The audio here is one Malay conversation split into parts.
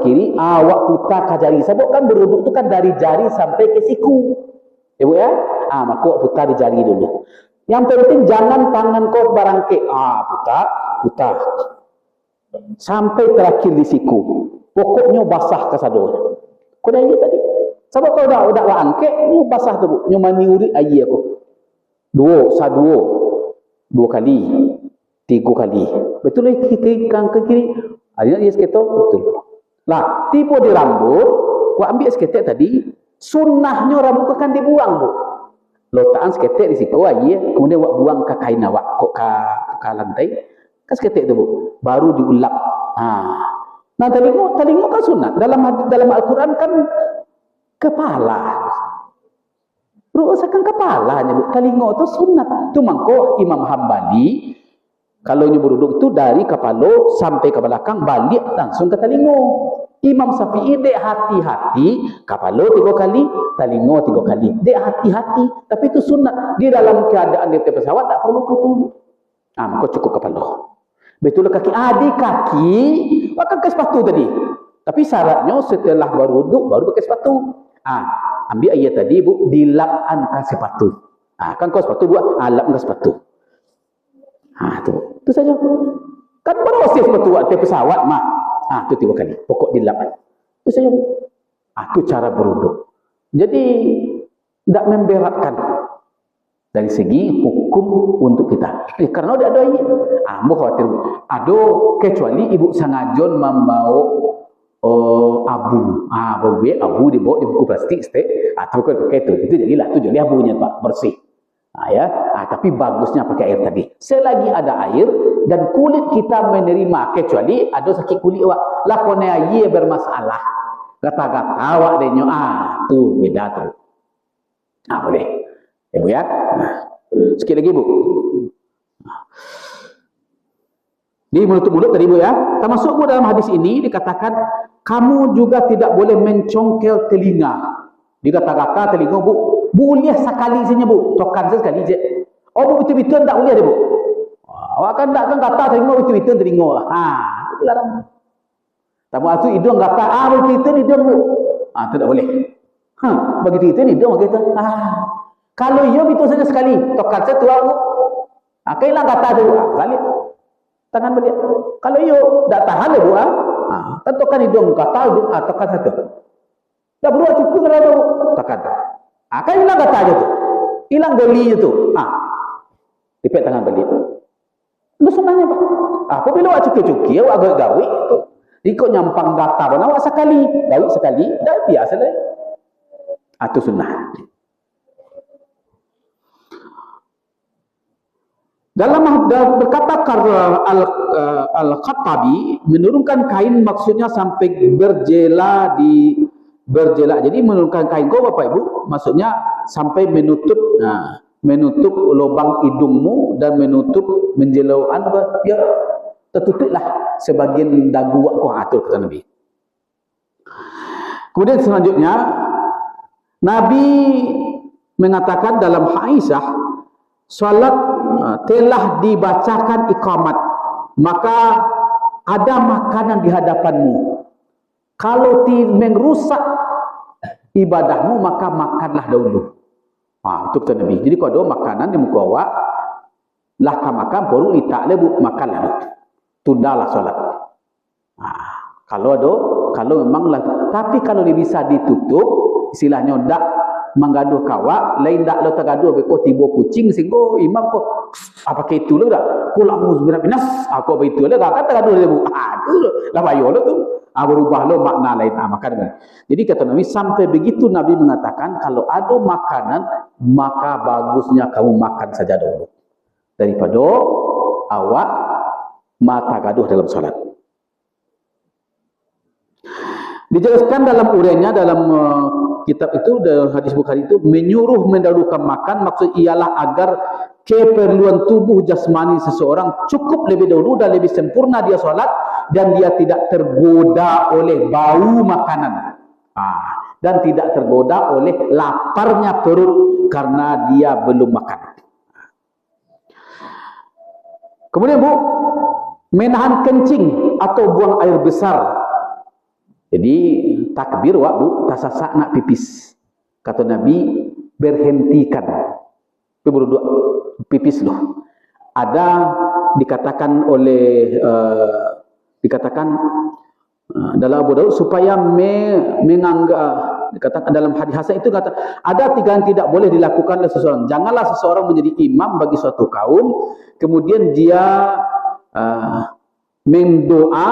kiri, awak putar ke jari. Sebab kan beruduk tu kan dari jari sampai ke siku. Ya Bu ya? Maka awak putar di jari dulu. Yang penting jangan tangan kau barangke. Putar. Sampai terakhir di siku. Pokoknya basah ke sador. Kau dah ingat tadi? Sebab kau dah angke, ni basah tu Bu. Ni maniuri air aku. Dua kali. 3 kali. Betul lah kita ke kiri. Ada dia seketok betul. Lah, tipu di rambut, gua ambil seketek tadi, sunnahnya rambut akan dibuang, Bu. Letakkan seketek di situ aja, kemudian gua buang ke kain awak, kok ke lantai. Kan seketek tu, Bu. Baru diulap. Nah, telinga kan sunat. Dalam Al-Quran kan kepala. Rusakan kepalanya, Bu. Telinga itu sunat. Itu mangko Imam Hambali kalau beruduk itu dari kepala sampai ke belakang, balik langsung ke telinga. Imam Syafi'i dek hati-hati, kepala 3 kali, telinga 3 kali. Dek hati-hati, tapi itu sunat. Di dalam keadaan di pesawat tak perlu kutul. Maka cukup kepala. Betul kaki. Di kaki, pakai ke sepatu tadi. Tapi syaratnya setelah beruduk baru pakai sepatu. Ambil ayat tadi, Bu, dilapkan ke sepatu. Kan kau sepatu buat, lap ke sepatu. Itu saja. Kan proses sepatu waktu pesawat mah. Itu 3 kali. Pokok dilapkan. Itu saja. Itu cara beruduk. Jadi tidak memberatkan dari segi hukum untuk kita. Karena ada ayat. Mau khawatir. Ada kecuali ibu sengaja membawa abu. Abu dibawa di buku plastik stek atau pakai itu jadilah tu jadi abunya Pak, bersih. Tapi bagusnya pakai air tadi. Selagi ada air dan kulit kita menerima, kecuali ada sakit kulit awak, lakone air bermasalah. Kata-kata awak denyo, tu beda tu. Boleh. Ibu ya. Sikit lagi Bu. Di menutup mulut tadi Bu ya. Termasuk Bu dalam hadis ini dikatakan kamu juga tidak boleh mencongkel telinga. Dikata-kata telinga Bu, boleh sekali saja Bu, tokan sekali je. Bu betul-betul tak boleh ada Bu. Awak kan tak kan kata telinga betul-betul telinga. Itu larang. Tamu atu hidung kata betul-betul hidung Bu. Itu tak boleh. Begitu itu hidung begitu. Kalau ia betul saja sekali, tokan saya tua Bu. Kan hilang kata tu. Balik. Tangan balik. Kalau ia tak tahan Bu. Kan tokan hidung kata hidung tokan satu. Dah beruat cukup berapa Bu? Tekan. Kan hilang kata aja tu. Hilang golinya tu. Lipet tangan balik. Itu sebenarnya Pak. Apabila awak cuki-cuki, awak agak gawi tu. Ikut nyampang kata pun awak sekali. Gawi sekali, dah biasa dah. Itu sunnah. Dalam berkata Al-Khattabi menurunkan kain maksudnya sampai berjela. Jadi menurunkan kain kau Bapak Ibu maksudnya sampai menutup lubang hidungmu dan menutup menjelauan ya tertutuplah sebagian dagu kau atur kata Nabi. Kemudian selanjutnya Nabi mengatakan dalam Aisyah, salat telah dibacakan iqamat, maka ada makanan di hadapanmu. Kalau merusak ibadahmu, maka makanlah dahulu. Itu kata Nabi. Jadi kalau ada makanan di muka awak, lah makan, baru letak lebu, makanlah. Tundalah solat. Kalau memang lah. Tapi kalau dia bisa ditutup, istilahnya tak menggaduh kawak, lain tak lo tergaduh, kau tiba kucing, sehingga imam kau, apa ke itu lo tak? Kau lamu sebenarnya pinas, aku begitu lo, kakak tergaduh lebu. Itu lah bayo lo tu. Berubah lo makna lain makan. Jadi kata Nabi sampai begitu Nabi mengatakan kalau ada makanan maka bagusnya kamu makan saja dulu daripada awak mata gaduh dalam salat. Dijelaskan dalam uraiannya dalam kitab itu dalam hadis Bukhari itu menyuruh mendahulukan makan maksud ialah agar keperluan tubuh jasmani seseorang cukup lebih dahulu dan lebih sempurna dia salat dan dia tidak tergoda oleh bau makanan dan tidak tergoda oleh laparnya perut karena dia belum makan. Kemudian Bu, menahan kencing atau buang air besar. Jadi takbir wak bu, tasasak nak pipis. Kata Nabi, berhentikan. Tapi berdua pipis loh. Ada dikatakan oleh dalam Abu Daud supaya menganggap, dikatakan dalam hadis hasan itu kata ada 3 yang tidak boleh dilakukan oleh seseorang. Janganlah seseorang menjadi imam bagi suatu kaum, kemudian dia mendoa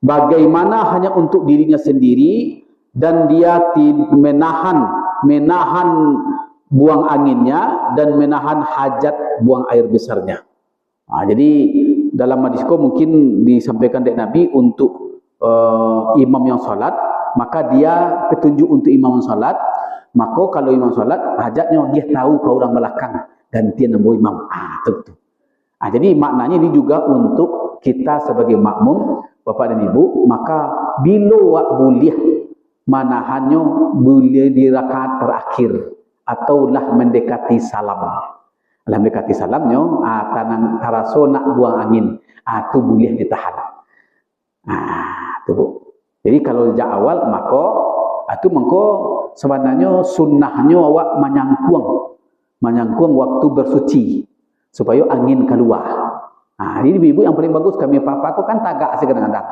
bagaimana hanya untuk dirinya sendiri, dan dia menahan buang anginnya dan menahan hajat buang air besarnya. Jadi dalam hadisku mungkin disampaikan dari Nabi untuk imam yang salat, maka dia petunjuk untuk imam yang salat. Maka kalau imam salat, hajatnya dia tahu ke orang belakang gantian nombor imam. Tentu. Jadi maknanya ini juga untuk kita sebagai makmum, Bapak dan Ibu, maka bila wak boleh manahannya boleh di rakaat terakhir ataulah mendekati salam. Dalam mendekati salamnya, tanang taraso nak buang angin, itu boleh ditahan. Jadi kalau sejak awal maka itu mengko sebenarnya sunnahnya awak menyangkuang waktu bersuci supaya angin keluar. Ini ibu yang paling bagus kami papa aku kan tagak kadang-kadang.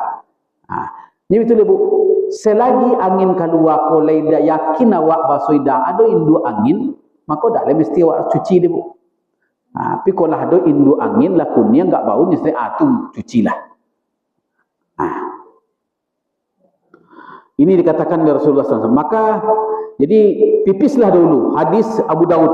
Ini betul ibu. Selagi angin keluar ko laida yakin awak basoida ada indu angin, maka dak le mesti awak cuci ibu. Tapi kalau ada indu angin lakunya enggak bau mesti tu cucilah. Ini dikatakan oleh Rasulullah SAW. Maka jadi pipislah dulu. Hadis Abu Daud.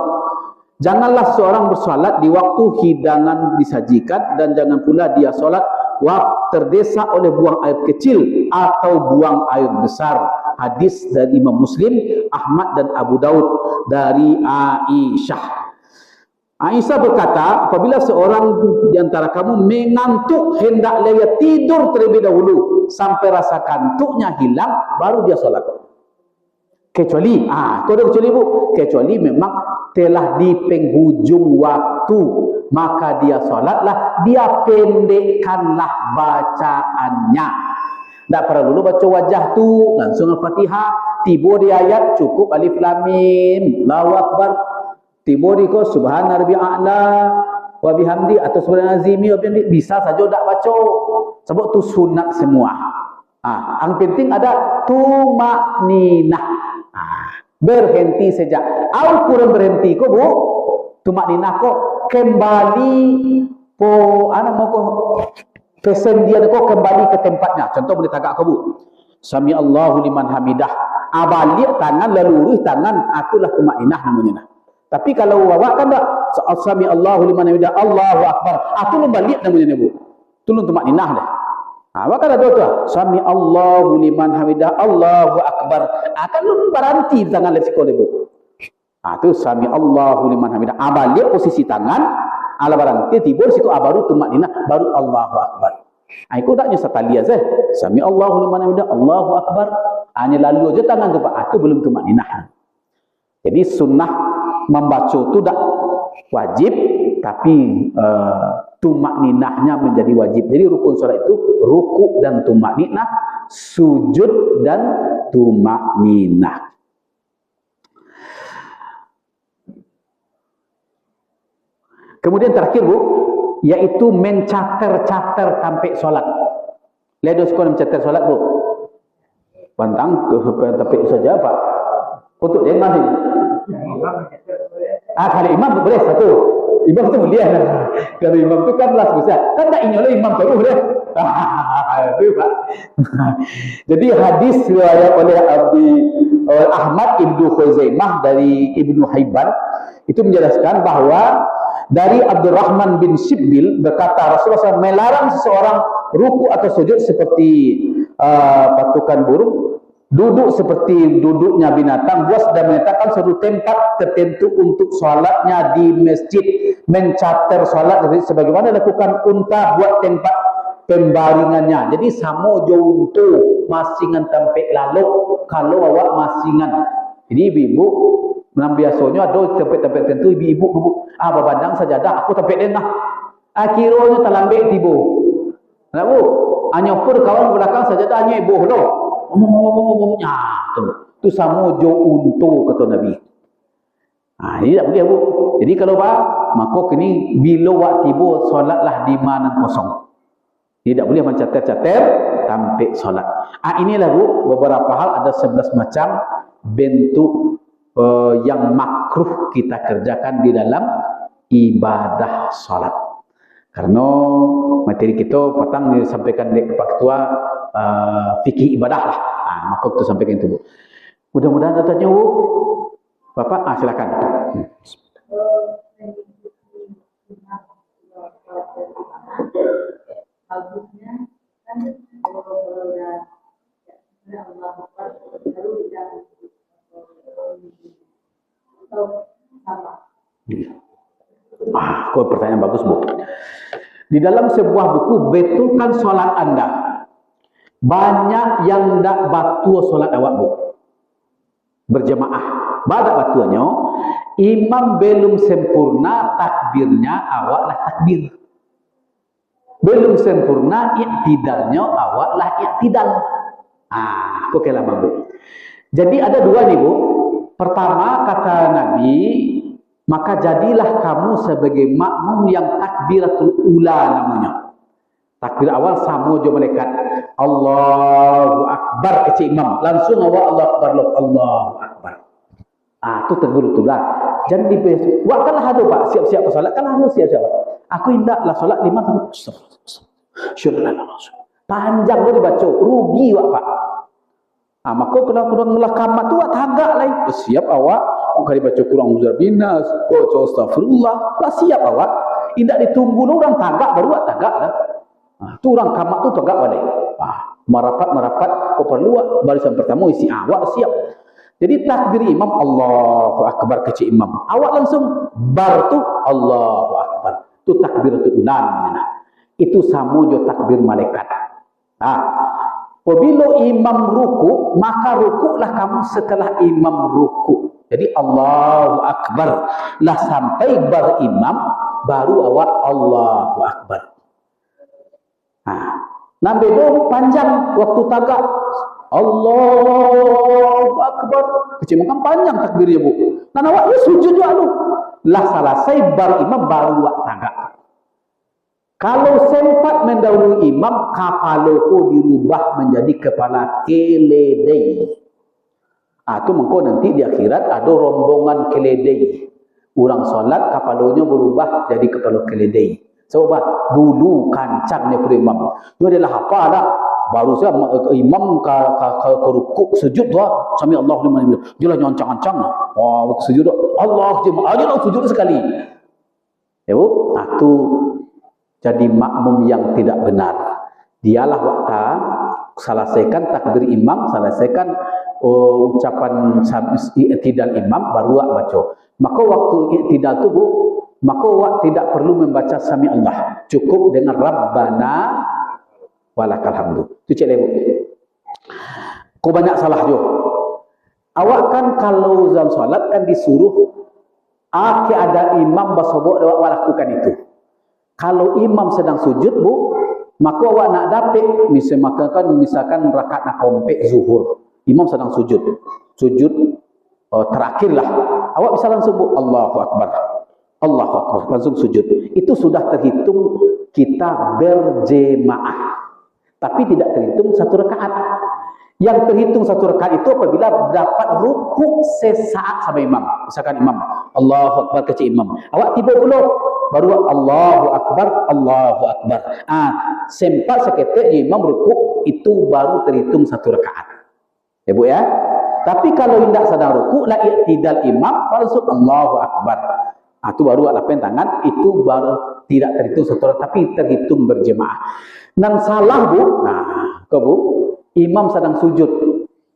Janganlah seorang bersolat di waktu hidangan disajikan, dan jangan pula dia solat waktu terdesak oleh buang air kecil atau buang air besar. Hadis dari Imam Muslim, Ahmad dan Abu Daud dari Aisyah. Aisyah berkata, apabila seorang di antara kamu mengantuk, hendaklah dia tidur terlebih dahulu sampai rasa kantuknya hilang, baru dia solat. Kecuali, itu ada kecuali bu, kecuali memang telah di penghujung waktu, maka dia solatlah, dia pendekkanlah bacaannya. Tak perlu dulu baca wajah tu, langsung Al-Fatihah, tiba di ayat cukup alif lam mim, Allahu Akbar. Tiba di ko subhana rabbil a'la wa bihamdi atau subhana azimi wa bihamdi, bisa saja dak baca sebab tu sunat semua. Yang penting ada tumakninah. Berhenti saja. Au kurang berhenti ko bu, tumakninah ko kembali po kesendian ko kembali ke tempatnya. Contoh boleh tagak ko bu. Sami Allahu liman hamidah. Balik tangan lalu lurus tangan, itulah tumakninah namanya. Tapi kalau awak kan tak sami Allahu liman hamidah, Allahu akbar, itu lu balik namanya bu. Tolong tumakninah dah. Awak kan ada tu, sami Allahu liman hamidah, Allahu akbar. Kan lu berhenti tangan lesiko bu. Itu sami Allahu liman hamidah. Balik posisi tangan, ala berhenti tiba siku baru tumakninah, baru Allahu akbar. Aku tak nyesat tali aja. Sami Allahu liman hamidah, Allahu akbar. Hanya lalu aja tangan tu pak. Itu belum tumakninah. Jadi sunnah membaca itu tak wajib, tapi tumakninahnya menjadi wajib. Jadi rukun salat itu ruku dan tumakninah, sujud dan tumakninah. Kemudian terakhir bu, yaitu mencater-cater sampai solat. Lihat sekolah mencater solat bu. Pantang ke sampai saja pak. Untuk dia masih. Kalau imam tu boleh satu. Imam tu mulia. Kalau imam tu kan las besar. Kan tak ingat imam terus deh. Jadi hadis riwayat oleh Ahmad Ibnu Khuzaimah dari Ibnu Hibban itu menjelaskan bahwa dari Abdurrahman bin Shibbil berkata Rasulullah SAW melarang seseorang ruku atau sujud seperti patukan burung, duduk seperti duduknya binatang buas, dan menyatakan suatu tempat tertentu untuk solatnya di masjid, mencater solat sebagaimana lakukan unta buat tempat pembaringannya. Jadi sama jo untuk masingan tempat lalu kalau awak masingan. Jadi ibu-ibu biasanya ada tempat-tempat tertentu ibu-ibu babandang sajadah aku tempat dengah. Akhirnya terlambat tiba. Nak bu? Hanya pun kawan belakang sajadah hanya ibu lo. tu sama jo untu kata Nabi. Ini tak boleh bu. Jadi kalau maka kini bila wak tiba solatlah di mana kosong. Tidak boleh mencatat-catat tampik solat. Inilah bu, beberapa hal ada 11 macam bentuk yang makruh kita kerjakan di dalam ibadah solat. Karena materi kita petang disampaikan di Pak Ketua fikih ibadah lah. Maka kita sampaikan itu bu. Mudah-mudahan ada tanya bu. Bapak, silakan. Bagusnya kan kalau udah Allah baru kita atau sama. Kau pertanyaan bagus bu. Di dalam sebuah buku betulkan solat anda. Banyak yang tak batul solat awak bu. Berjemaah. Badak batuannya, imam belum sempurna takbirnya, awaklah takbir. Belum sempurna iktidalnya, awaklah iktidal. Kok lama bu. Jadi ada dua nih bu. Pertama kata Nabi, maka jadilah kamu sebagai makmum yang takbiratul ula namanya. Takbir awal sama jo malaikat. Allahu Akbar kecil imam. Langsung awak Allah Akbar loh. Allahu Akbar. Itu takbiratul ula. Jangan dipilih. Wakkalah ada pak siap-siap ke solat. Kalah ada siap-siap. Aku hendaklah solat 5 Syurlah. Panjang lo dibaca. Rugi wak pak. Maka kalau kurang melakamat tu wak tagak lain. Siap awak. Kau dibaca kurang uzur binas. Kau baca astagfirullah. Lah siap awak. Tidak ditunggu orang tagak baru wak tagak lah. Tu orang kamat tu tagak balik. Merapat. Kau perlu wak. Barisan pertama isi awak siap. Jadi takbir imam Allahu Akbar kecil imam. Awak langsung bar tu Allahu Akbar. Tu takbiratul ula namanya. Itu sama jo takbir malaikat. Apabila imam ruku, maka rukuklah kamu setelah imam ruku. Jadi Allahu Akbar lah sampai bar imam baru awak Allahu Akbar. Nabi doa panjang waktu tagak. Allahu Akbar. Kecil makan panjang takbirnya bu. Dan awak sujud juga lu. Lah selesai bar imam baru awak tagak. Kalau sempat mendahului imam, kapaloku dirubah menjadi kepala keledai. Itu mengko nanti di akhirat ada rombongan keledai. Orang solat kapalonya berubah jadi kepala keledai. Coba dulu kancangnya ke imam. Itu adalah apa dah? Baru saya imam ke rukuk sujud doa sami Allah liman hamidah. Dia lah nyoncang-ancang. Sujud Allah dia sujud sekali. Ya bu, itu jadi makmum yang tidak benar. Dialah waktu selesaikan takbir imam, selesaikan ucapan i'tidal imam baru baca. Maka waktu i'tidal tu bu, maka awak tidak perlu membaca sami Allah. Cukup dengan Rabbana walakal hamdu. Itu cek lebu. Kau banyak salah jo. Awak kan kalau dalam solat kan disuruh ada imam basobok awak lakukan itu. Kalau imam sedang sujud bu, maka awak nak dapat misalkan rakaat nak kompek zuhur. Imam sedang sujud. Terakhirlah. Awak bisa langsung bu Allahu Akbar. Allahu Akbar langsung sujud. Itu sudah terhitung kita berjemaah. Tapi tidak terhitung satu rakaat. Yang terhitung satu rakaat itu apabila dapat rukuk sesaat sama imam. Misalkan imam Allahu Akbar kecil imam. Awak tiba dulu baru Allahu Akbar, Allahu Akbar. Sempat seketik imam rukuk itu baru terhitung satu rakaat. Ya bu ya. Tapi kalau tidak sedang rukuk la i'tidal imam langsung Allahu Akbar. Itu baru lapin tangan, itu baru tidak terhitung satu rakaat tapi terhitung berjemaah. Nang salah bu, bu, imam sedang sujud.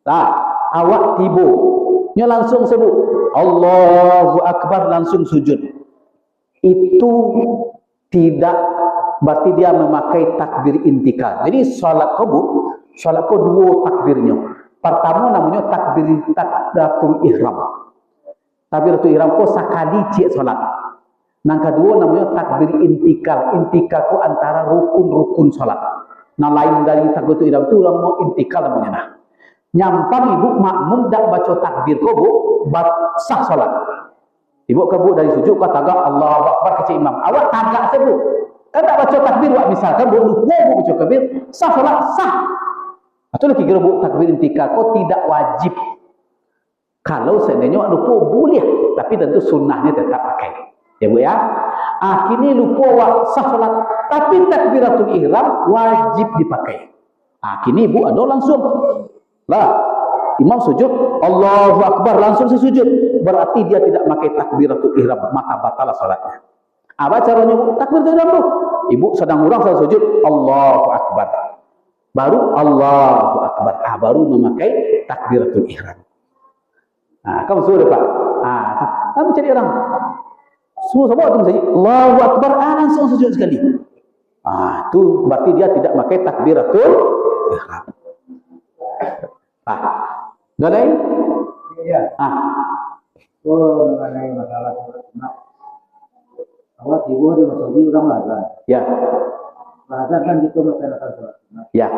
Awak tiba, nya langsung sebut Allahu Akbar langsung sujud. Itu tidak berarti dia memakai takbir intikal. Jadi salat kau dua takbirnya. Pertama namanya takbiratul ihram. Takbiratul ihram kau sekali cik salat. Yang kedua namanya takbir intikal. Intikal ku antara rukun-rukun salat. Nah lain dari takbiratul ihram itu mau intikal namanya. Nyampang ibu makmum dak baca takbir ko bu, sah solat. Ibu ke bu dari sujud kau tagak Allahu Akbar kecil imam. Awak tagak saya bu. Kan tak baca takbir wak misalkan bu lupa bu baca takbir, sah solat sah. Atau lagi kira bu takbir intikal kau tidak wajib. Kalau seandainya lupa boleh, tapi tentu sunnahnya tetap pakai. Ya bu ya. Kini lupa wak sah solat, tapi takbiratul ihram wajib dipakai. Kini ibu ada langsung lah imam sujud Allahu Akbar langsung sujud, berarti dia tidak pakai takbiratul ihram, maka batal salatnya. Apa caranya bu? Takbiratul ihram tu ibu sedang orang saya sujud Allahu Akbar, baru Allahu Akbar, baru memakai takbiratul ihram. Kamu suruh pak, kamu cari orang semua sama tu saja Allahu Akbar, langsung sujud sekali. Tu berarti dia tidak pakai takbiratul ihram. Dah lain? Ya. Mengenai masalah sunat. Awak tiba di masjid orang azan. Ya. Azan kan kita melaksanakan sholat sunat. Ya.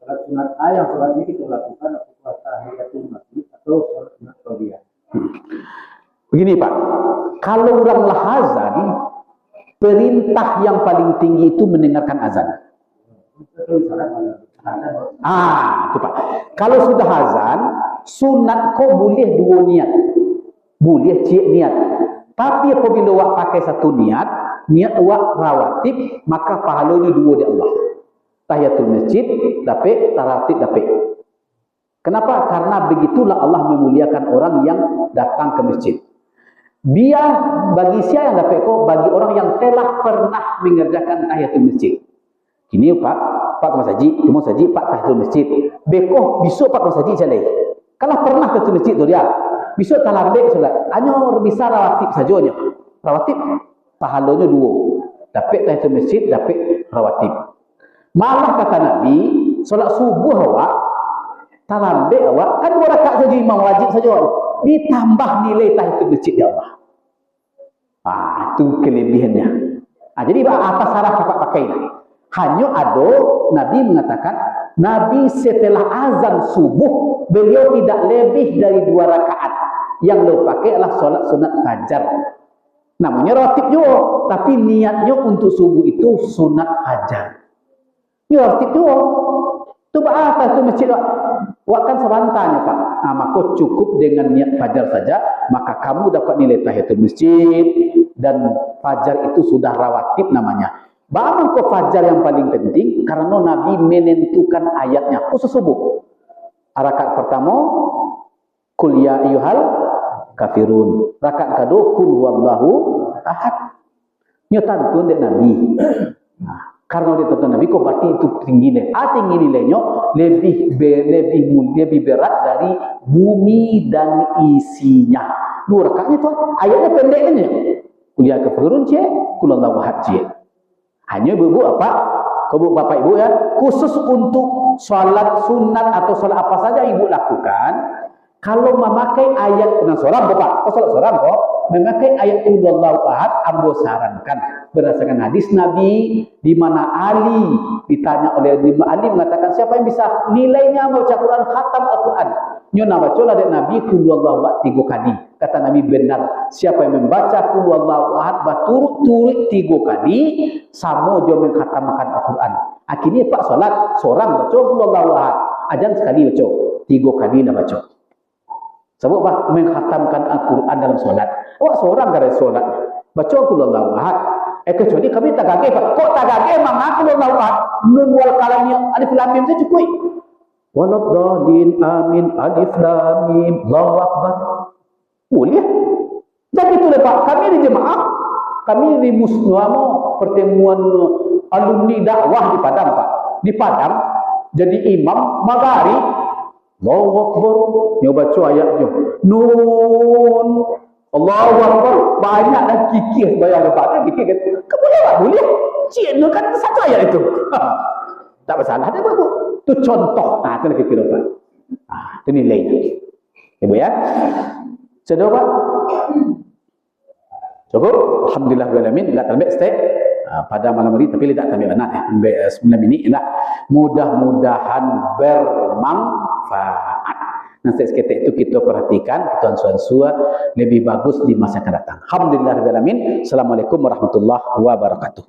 Sholat sunat yang sholat ini kita lakukan apakah tahiyatul masjid atau sholat sunat qabliyah. Begini Pak, kalau orang azan, perintah yang paling tinggi itu mendengarkan azan. Itu Pak. Kalau sudah azan, sunat kau boleh dua niat. Boleh cik niat. Tapi apabila awak pakai satu niat awak rawatib, maka pahalanya dua di Allah. Tahiyatul masjid dapat, tarawih dapat. Kenapa? Karena begitulah Allah memuliakan orang yang datang ke masjid. Biar bagi siapa yang dapat kau, bagi orang yang telah pernah mengerjakan tahiyatul masjid. Ini Pak Masaji, Timur Saji, Pak tahiyatul masjid. Bekoh besok Pak Masaji jalai. Kalau pernah ke masjid tu dia, besok tak lambat solat. Hanya bisa rawatib saja. Rawatib pahalanya dua. Dapat tahiyatul masjid, dapat rawatib. Malah kata Nabi, solat subuh awak, tak lambat awak, kan 2 rakaat saja imam wajib saja. Ditambah nilai tahiyatul masjid ya Allah. Itu kelebihannya. Jadi apa salah kakak pakai ini? Hanya ada Nabi mengatakan, Nabi setelah azan subuh beliau tidak lebih dari 2 rakaat. Yang beliau pakai adalah solat sunat fajar. Namanya rawatib juga, tapi niatnya untuk subuh itu sunat fajar. Ini rawatib juga. Itu apa itu masjid? Wak kan sebantahnya Pak. Maka cukup dengan niat fajar saja, maka kamu dapat nilai tahiyatul masjid, dan fajar itu sudah rawatib namanya. Bangun ke fajar yang paling penting karena Nabi menentukan ayatnya khusus subuh. Rakaat pertama Qul ya ayyuhal kafirun. Rakaat kedua Qul huwallahu ahad. Nyotan tu dek Nabi. Karena dia tonton Nabi kok berarti itu tinggi nilai. Tinggi nilainya lebih berat dari bumi dan isinya. 2 rakaatnya tu ayatnya pendek aja. Qul ya kafirun cek, Qul huwallahu ahad cek. Hanya ibu apa? Kau bapak ibu ya, khusus untuk sholat sunat atau sholat apa saja ibu lakukan. Kalau memakai ayat seorang bapak, sholat seorang kok memakai ayat Allahu Ahad, ambo sarankan berdasarkan hadis Nabi di mana Ali ditanya oleh Ali mengatakan siapa yang bisa nilainya membaca Quran khatam Al-Quran. Nyona bacalah dari Nabi Qul huwallahu ahad 3 kali. Kata Nabi benar, siapa yang membaca Qul huwallahu ahad berturut-turut 3 kali sama dia mengkhatamkan Al-Quran. Akhirnya Pak solat seorang baca Qul huwallahu ahad, azan sekali baca, 3 kali dah baca. Sebab Pak mengkhatamkan Al-Quran dalam solat. Awak seorang dari solat baca Qul huwallahu ahad. Kecuali kami tak gagih Pak. Kok tak gagih memang Qul huwallahu ahad nun wal qalam yang alif lam mim saja cukup. Waladhdallin amin alif lam mim Allahu akbar. Boleh. Jadi itulah Pak, kami di jemaah, kami di muslimah pertemuan alumni dakwah di Padang Pak. Di Padang jadi imam maghrib Allahu akbar, nyoba baca ayatnya. Nun Allahu akbar, banyak dah kikir bayang Pak. Kikir kata, "Kamu boleh tak? Boleh." Cik kan satu ayat itu. Tak masalah ada apa. Itu contoh. Itu lagi kira Pak. Itu nilainya. Ibu ya. Sudah Pak? Cukup? Alhamdulillah alamin. Enggak terbaik stay pada malam hari tapi tidak terbaik banyak 9 minit. Mudah-mudahan bermanfaat. Nasihat seketik itu kita perhatikan, kita ansua-ansua lebih bagus di masa akan datang. Alhamdulillahirabbil alamin. Assalamualaikum warahmatullahi wabarakatuh.